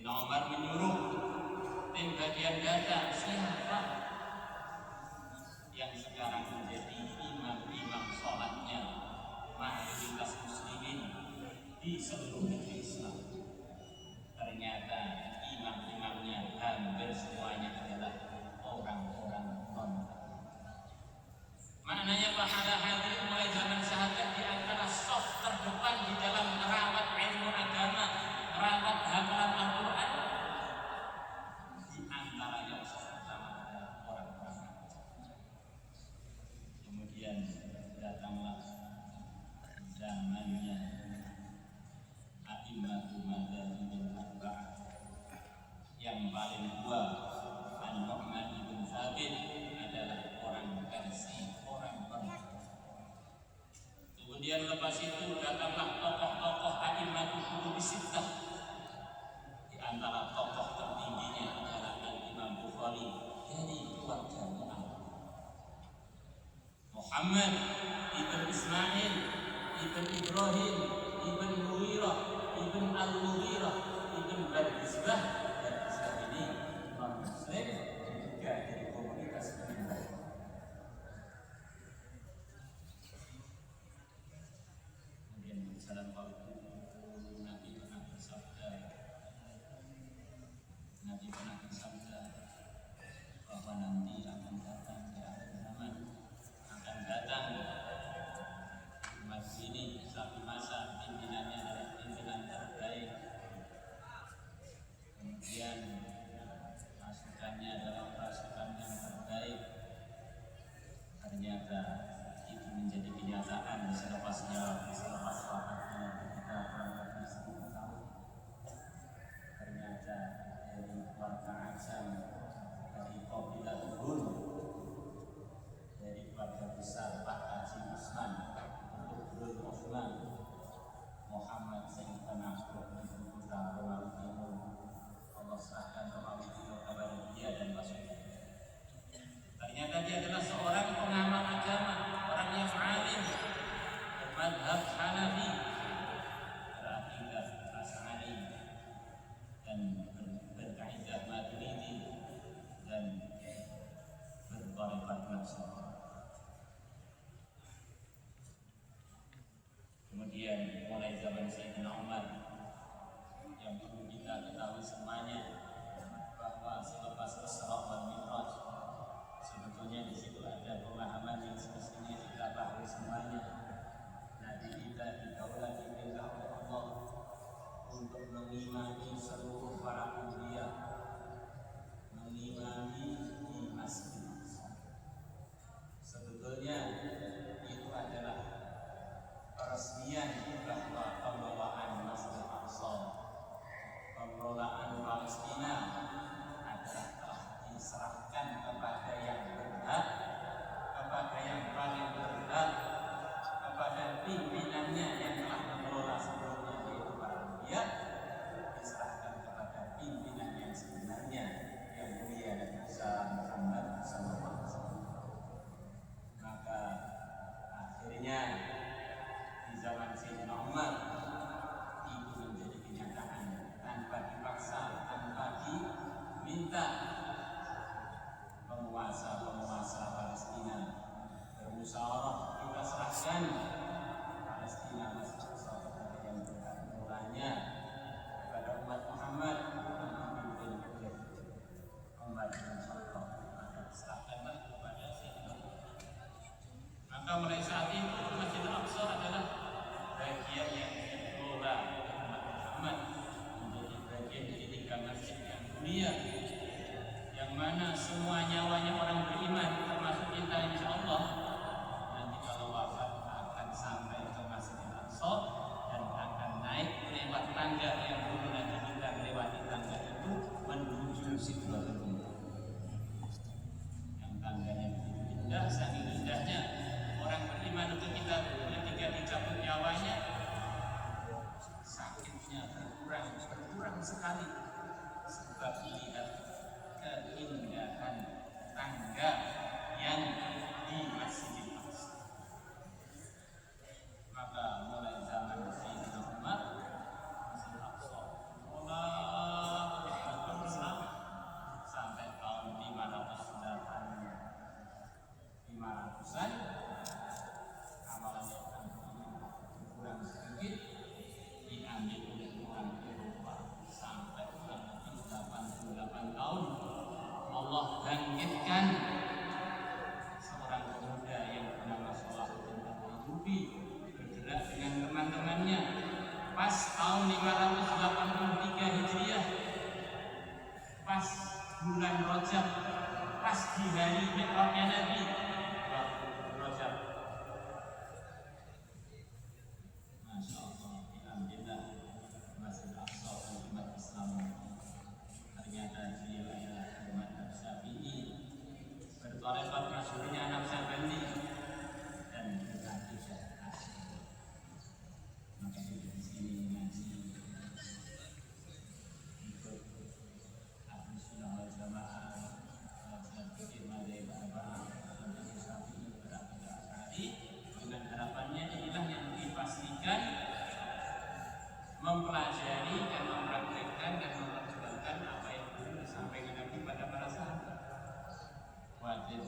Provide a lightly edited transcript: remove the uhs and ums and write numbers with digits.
Sayyidina Umar menyuruh tim bagian data siapa yang sekarang menjadi imam-imam sholatnya mayoritas muslimin di seluruh negeri Islam. Ternyata imam-imamnya hampir semuanya adalah orang-orang non-Islam. Maknanya pahala hadir mulai zaman sahabat di antara soft terdepan di dalam merawat ilmu agama, merawat hafalan Al-Quran. Di antara yang soft pertama adalah orang-orang. Kemudian datanglah zamannya A'immatul Madzhabul Arba'ah, yang paling tua An-Nu'man bin Thabit adalah orang Persia, orang Persia. Kemudian lepas itu datanglah tokoh-tokoh A'immatul Kutub Sittah. Di antara tokoh tertingginya adalah Imam Bukhari dari keluarga Muhammad ibn Ismail ibn Ibrahim ibn Mughirah ibn Al-Mughirah ibn Bardizbah. Bardizbah ini non-Muslim juga dari komunitas Hindu. Kemudian berjalan waktu, Nabi pernah bersabda bahwa nanti akan datang di akhir zaman, akan datang umat ini satu masa pimpinannya adalah pimpinan terbaik, kemudian pasukannya adalah pasukan yang terbaik. Ternyata itu menjadi kenyataan selepas wafatnya kita kurang lebih 10 tahun. Ternyata dari keluarga Azam, dari kabilah Hud, dari keluarga besar Pak Haji Usman, Abdul Utsman, Muhammad Sayyidina Abdul Putra Romawi Timur, Allah serahkan Romawi Timur kepada dia dan pasukan. Ternyata dia adalah seorang pengamal agama, orang yang alim, bermadhab Hanafi, berakidah Asy'ari, dan berkaidah Maturidi, dan berthariqat Naqsyabandi. Kemudian mulai zaman Sayyidina Umar, yang perlu kita ketahui semuanya bahwa selepas Isra wal Mi'raj, sebetulnya di situ ada pemahaman yang semestinya kita pahami semuanya. Nabi kita didaulat diperintah oleh Allah untuk mengimami seluruh para anbiya, mengimami di Masjid Aqsa. Sebetulnya itu adalah peresmian bahwa pengelolaan Masjid Aqsa, pengelolaan Palestina adalah telah diserahkan kepada yang berhak, kepada yang paling berhak, kepada pimpinannya yang telah mengelola sebelumnya, yaitu para anbiya, diserahkan kepada pimpinan yang sebenarnya, yang mulia Nabi Muhammad SAW. Maka akhirnya di zaman Sayyidina Umar itu menjadi kenyataan tanpa dipaksa, tanpa diminta. Penguasa Palestina bermusyawarah, kita serahkan Palestina Masjid Aqsa kepada yang berhak mengelolanya, kepada umat Muhammad yang dipimpin oleh Umar bin Khattab. Maka serahkanlah kepada Sayyidina Umar. Maka mulai saat itu Masjid Aqsa adalah bagian yang dikelola oleh umat Muhammad, menjadi bagian dari 3 masjid yang mulia, yang mana semua nyawanya orang beriman, termasuk kita insya Allah nanti kalau wafat akan sampai ke Masjid Aqsa dan akan naik lewat tangga yang dulu nanti kita melewati tangga itu menuju Sidratul Muntaha. Yang tangganya begitu indah, saking indahnya orang menyampaikan dan memperjuangkan apa yang disampaikan Nabi pada para sahabat. Wajib